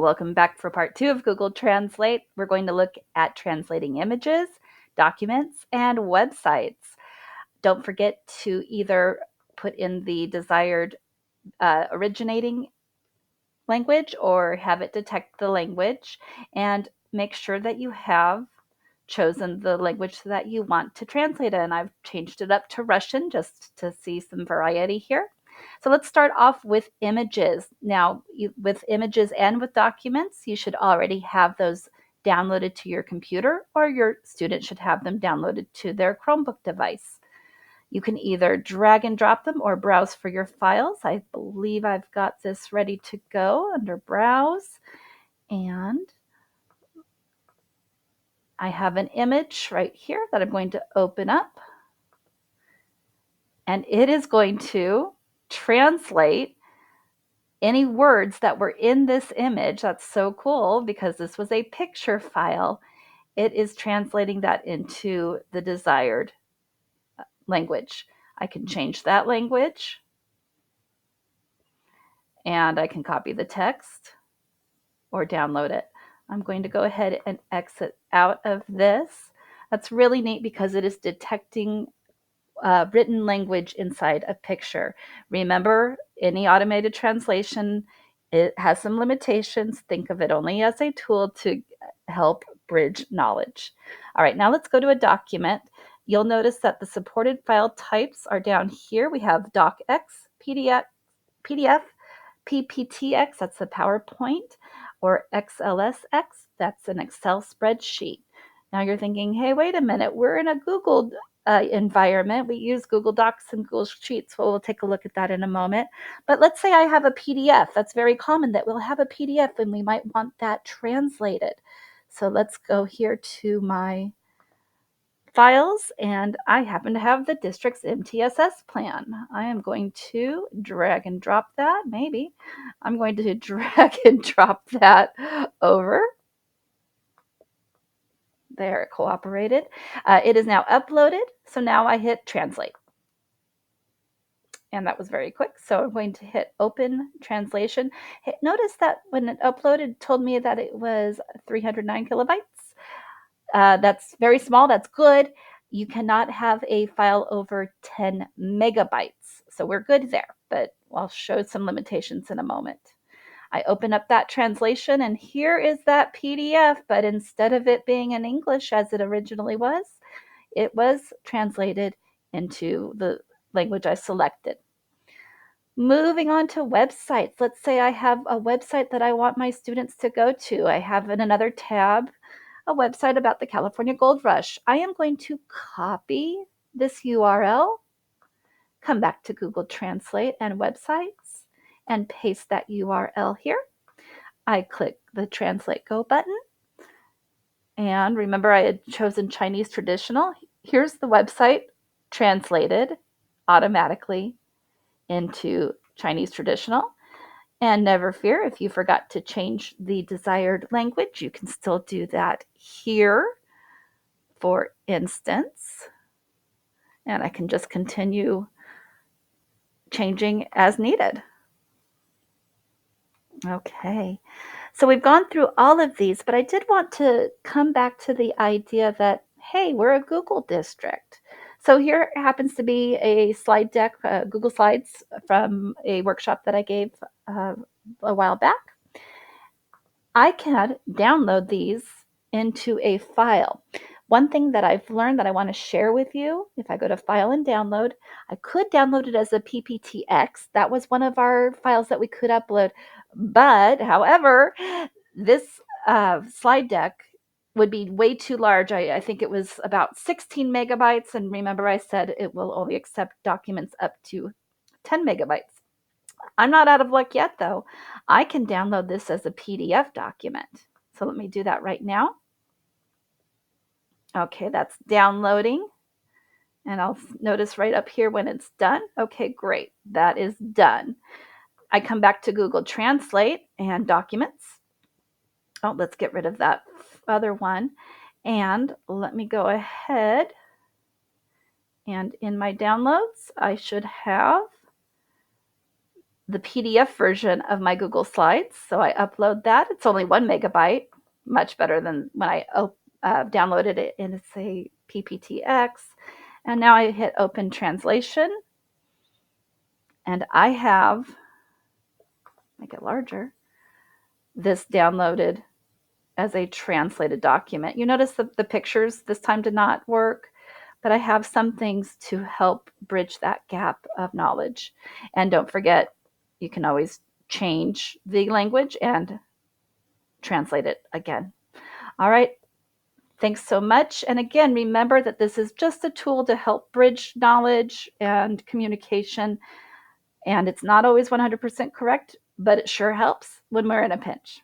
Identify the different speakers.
Speaker 1: Welcome back for part 2 of Google Translate. We're going to look at translating images, documents, and websites. Don't forget to either put in the desired originating language or have it detect the language, and make sure that you have chosen the language that you want to translate in. I've changed it up to Russian just to see some variety here. So let's start off with images. Now, with images and with documents, you should already have those downloaded to your computer, or your student should have them downloaded to their Chromebook device. You can either drag and drop them or browse for your files. I believe I've got this ready to go under Browse, and I have an image right here that I'm going to open up, and it is going to translate any words that were in this image. That's so cool because this was a picture file. It is translating that into the desired language. I can change that language, and I can copy the text or download it. I'm going to go ahead and exit out of this. That's really neat because it is detecting written language inside a picture. Remember, any automated translation, it has some limitations. Think of it only as a tool to help bridge knowledge. All right, now let's go to a document. You'll notice that the supported file types are down here. We have DocX, PDF, PPTX, that's the PowerPoint, or XLSX, that's an Excel spreadsheet. Now you're thinking, hey, wait a minute, we're in a Google environment. We use Google Docs and Google Sheets. Well, we'll take a look at that in a moment. But let's say I have a PDF. That's very common that we'll have a PDF and we might want that translated. So let's go here to my files, and I happen to have the district's MTSS plan. I am going to drag and drop that. Maybe I'm going to drag and drop that over. There, it cooperated. It is now uploaded. So now I hit translate. And that was very quick. So I'm going to hit open translation. Notice that when it uploaded, it told me that it was 309 kilobytes. That's very small. That's good. You cannot have a file over 10 megabytes. So we're good there, but I'll show some limitations in a moment. I open up that translation, and here is that PDF, but instead of it being in English as it originally was, it was translated into the language I selected. Moving on to websites. Let's say I have a website that I want my students to go to. I have in another tab a website about the California Gold Rush. I am going to copy this URL, come back to Google Translate and websites, and paste that URL here. I click the Translate Go button. And remember, I had chosen Chinese traditional. Here's the website translated automatically into Chinese traditional. And never fear, if you forgot to change the desired language, you can still do that here, for instance. And I can just continue changing as needed. Okay, so we've gone through all of these, but I did want to come back to the idea that, hey, we're a Google district. So here happens to be a slide deck, Google Slides from a workshop that I gave a while back. I can download these into a file. One thing that I've learned that I want to share with you, if I go to File and Download, I could download it as a PPTX. That was one of our files that we could upload. But, however, this slide deck would be way too large. I think it was about 16 megabytes. And remember, I said it will only accept documents up to 10 megabytes. I'm not out of luck yet, though. I can download this as a PDF document. So let me do that right now. Okay, that's downloading. And I'll notice right up here when it's done. Okay, great. That is done. I come back to Google Translate and Documents. Oh, let's get rid of that other one. And let me go ahead. And in my downloads, I should have the PDF version of my Google Slides. So I upload that. It's only 1 MB, much better than when I downloaded it in, say, PPTX. And now I hit open translation. And I have, make it larger, this downloaded as a translated document. You notice that the pictures this time did not work, but I have some things to help bridge that gap of knowledge. And don't forget, you can always change the language and translate it again. All right. Thanks so much. And again, remember that this is just a tool to help bridge knowledge and communication. And it's not always 100% correct, but it sure helps when we're in a pinch.